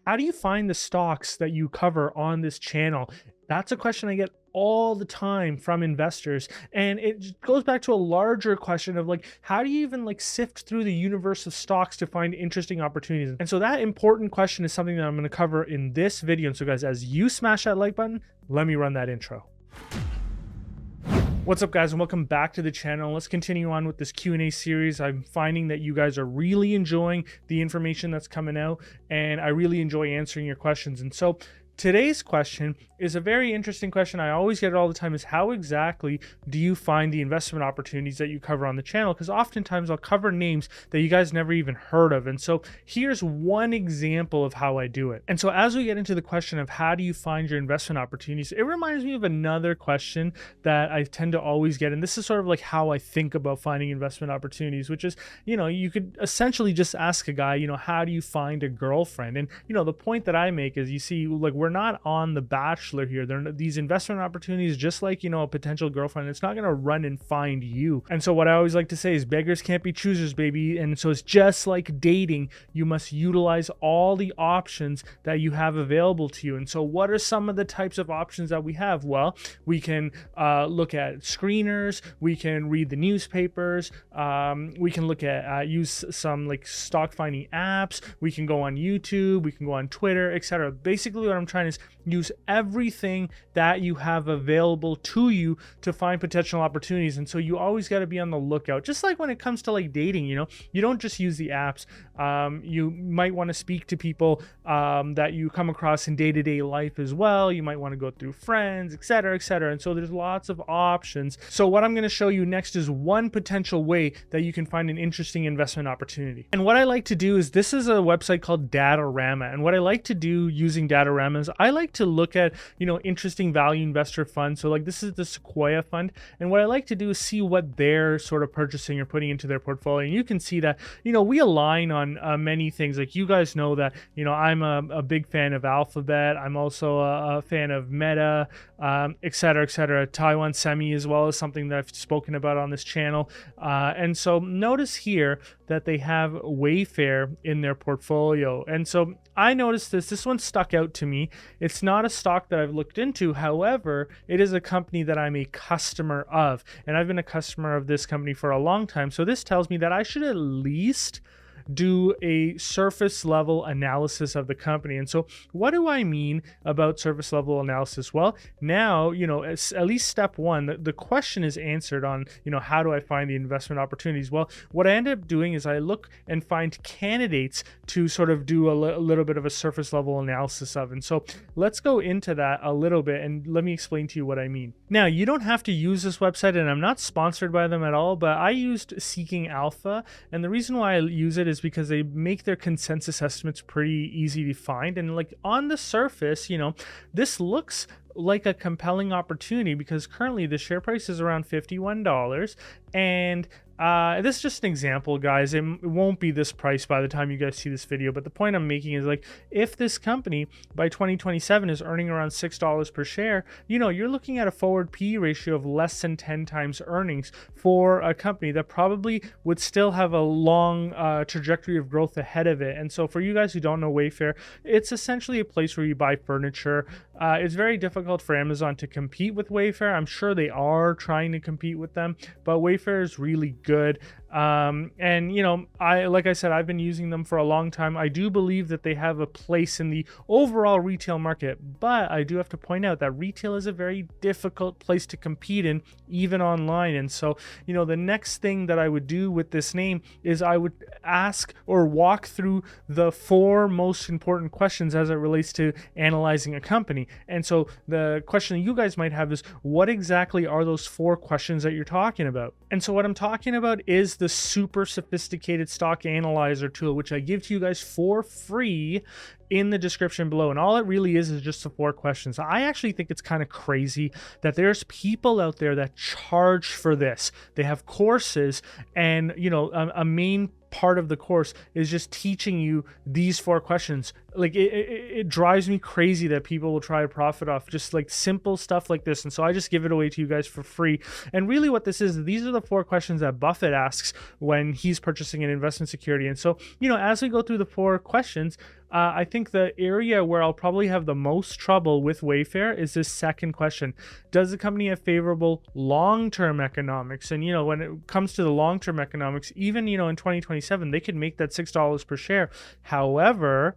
how do you find the stocks that you cover on this channel? That's a question I get all the time from investors, and it goes back to a larger question of like, how do you even like sift through the universe of stocks to find interesting opportunities? And so that important question is something that I'm going to cover in this video. And so guys, as you smash that like button, let me run that intro. What's up guys, and welcome back to the channel. Let's continue on with this Q&A series. I'm finding that you guys are really enjoying the information that's coming out, and I really enjoy answering your questions. And so today's question is a very interesting question. I always get it all the time, is how exactly do you find the investment opportunities that you cover on the channel? Because oftentimes I'll cover names that you guys never even heard of. And so here's one example of how I do it. And so as we get into the question of how do you find your investment opportunities, it reminds me of another question that I tend to always get. And this is sort of like how I think about finding investment opportunities, which is, you could essentially just ask a guy, how do you find a girlfriend? And, the point that I make is, you see, like, we're not on The Bachelor here. These investment opportunities, just like, a potential girlfriend, it's not going to run and find you. And so what I always like to say is beggars can't be choosers, baby. And so it's just like dating. You must utilize all the options that you have available to you. And so what are some of the types of options that we have? Well, we can look at screeners. We can read the newspapers. We can look at use some like stock finding apps. We can go on YouTube. We can go on Twitter, etc. Basically, what I'm trying is use everything that you have available to you to find potential opportunities. And so you always got to be on the lookout. Just like when it comes to like dating, you don't just use the apps. You might want to speak to people that you come across in day-to-day life as well. You might want to go through friends, etc., etc. And so there's lots of options. So what I'm going to show you next is one potential way that you can find an interesting investment opportunity. And what I like to do is, this is a website called Datarama. And what I like to do using Datarama is I like to look at, interesting value investor funds. So like, this is the Sequoia fund. And what I like to do is see what they're sort of purchasing or putting into their portfolio. And you can see that, we align on many things. Like, you guys know that, I'm a big fan of Alphabet. I'm also a fan of Meta, etc., etc. Taiwan Semi as well is something that I've spoken about on this channel. And so notice here that they have Wayfair in their portfolio. And so I noticed this one stuck out to me. It's not a stock that I've looked into. However, it is a company that I'm a customer of, and I've been a customer of this company for a long time. So this tells me that I should at least do a surface level analysis of the company. And so what do I mean about surface level analysis? Well, now, at least step one, the question is answered on, how do I find the investment opportunities? Well, what I end up doing is I look and find candidates to sort of do a little bit of a surface level analysis of. And so let's go into that a little bit and let me explain to you what I mean. Now, you don't have to use this website, and I'm not sponsored by them at all, but I used Seeking Alpha. And the reason why I use it is because they make their consensus estimates pretty easy to find. And like, on the surface, this looks like a compelling opportunity because currently the share price is around $51. And this is just an example, guys. It won't be this price by the time you guys see this video, but the point I'm making is, like, if this company by 2027 is earning around $6 per share, you're looking at a forward PE ratio of less than 10 times earnings for a company that probably would still have a long trajectory of growth ahead of it. And so for you guys who don't know Wayfair, it's essentially a place where you buy furniture. It's very difficult for Amazon to compete with Wayfair. I'm sure they are trying to compete with them, but Wayfair is really good. And like I said, I've been using them for a long time. I do believe that they have a place in the overall retail market, but I do have to point out that retail is a very difficult place to compete in, even online. And so, the next thing that I would do with this name is I would ask or walk through the 4 most important questions as it relates to analyzing a company. And so the question that you guys might have is, what exactly are those 4 questions that you're talking about? And so what I'm talking about is the super sophisticated stock analyzer tool, which I give to you guys for free in the description below. And all it really is just the 4 questions. I actually think it's kind of crazy that there's people out there that charge for this. They have courses, and a main part of the course is just teaching you these 4 questions. Like, it drives me crazy that people will try to profit off just like simple stuff like this. And so I just give it away to you guys for free. And really what this is, these are the 4 questions that Buffett asks when he's purchasing an investment security. And so, as we go through the 4 questions, I think the area where I'll probably have the most trouble with Wayfair is this second question. Does the company have favorable long-term economics? And, when it comes to the long-term economics, even, in 2027, they could make that $6 per share. However,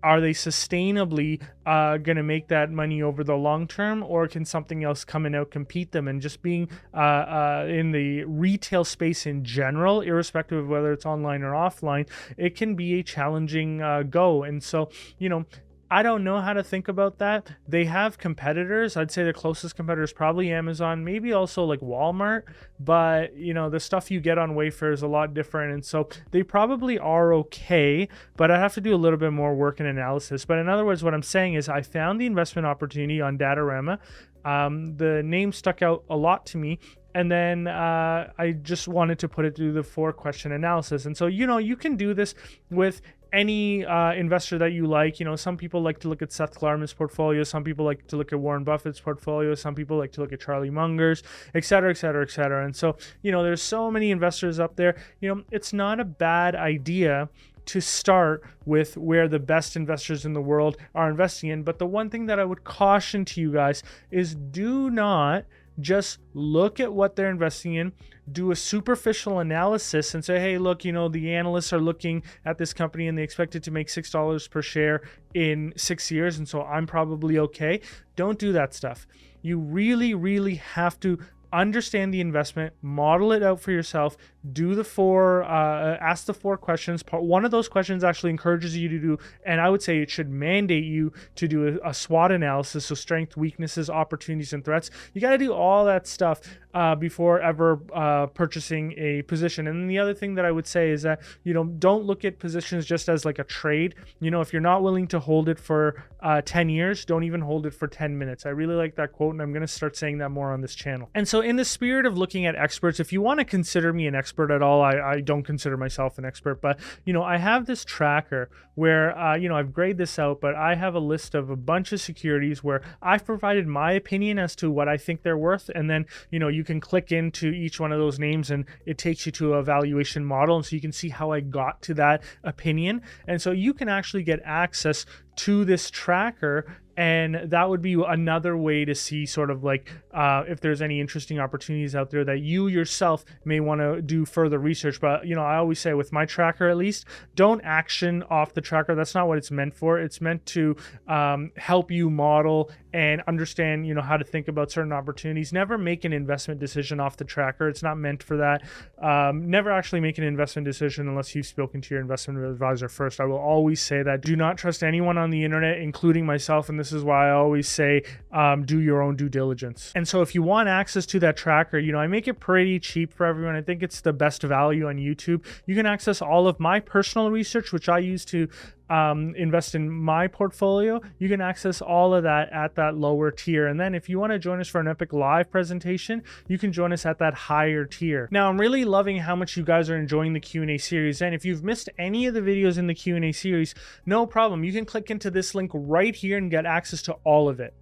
are they sustainably going to make that money over the long term, or can something else come and out compete them? And just being in the retail space in general, irrespective of whether it's online or offline, it can be a challenging go. And so, I don't know how to think about that. They have competitors. I'd say the closest competitor is probably Amazon, maybe also like Walmart, but the stuff you get on Wayfair is a lot different. And so they probably are okay, but I have to do a little bit more work and analysis. But in other words, what I'm saying is I found the investment opportunity on Datarama. The name stuck out a lot to me. And then I just wanted to put it through the 4-question analysis. And so, you can do this with any investor that you like. Some people like to look at Seth Klarman's portfolio. Some people like to look at Warren Buffett's portfolio. Some people like to look at Charlie Munger's, et cetera, et cetera, et cetera. And so, there's so many investors up there. It's not a bad idea to start with where the best investors in the world are investing in. But the one thing that I would caution to you guys is do not just look at what they're investing in, do a superficial analysis and say, hey, look, the analysts are looking at this company and they expect it to make $6 per share in 6 years, and so I'm probably okay. Don't do that stuff. You really, really have to understand the investment, model it out for yourself, do the ask the 4 questions. One of those questions actually encourages you to do, and I would say it should mandate you to do a SWOT analysis, so strengths, weaknesses, opportunities, and threats. You got to do all that stuff before ever purchasing a position. And then the other thing that I would say is that, don't look at positions just as like a trade. If you're not willing to hold it for 10 years, don't even hold it for 10 minutes. I really like that quote, and I'm going to start saying that more on this channel. And so in the spirit of looking at experts, if you want to consider me an expert at all, I don't consider myself an expert, but I have this tracker where I've graded this out, but I have a list of a bunch of securities where I've provided my opinion as to what I think they're worth, and then you can click into each one of those names and it takes you to a valuation model, and so you can see how I got to that opinion. And so you can actually get access to this tracker, and that would be another way to see sort of like if there's any interesting opportunities out there that you yourself may want to do further research. But I always say with my tracker, at least, don't action off the tracker. That's not what it's meant for. It's meant to help you model and understand how to think about certain opportunities. Never make an investment decision off the tracker. It's not meant for that. Never actually make an investment decision unless you've spoken to your investment advisor first. I will always say that. Do not trust anyone on the internet, including myself, and this is why I always say do your own due diligence. And so if you want access to that tracker, I make it pretty cheap for everyone. I think it's the best value on YouTube. You can access all of my personal research, which I use to invest in my portfolio. You can access all of that at that lower tier. And then if you want to join us for an epic live presentation, you can join us at that higher tier. Now, I'm really loving how much you guys are enjoying the Q&A series. And if you've missed any of the videos in the Q&A series, no problem. You can click into this link right here and get access to all of it.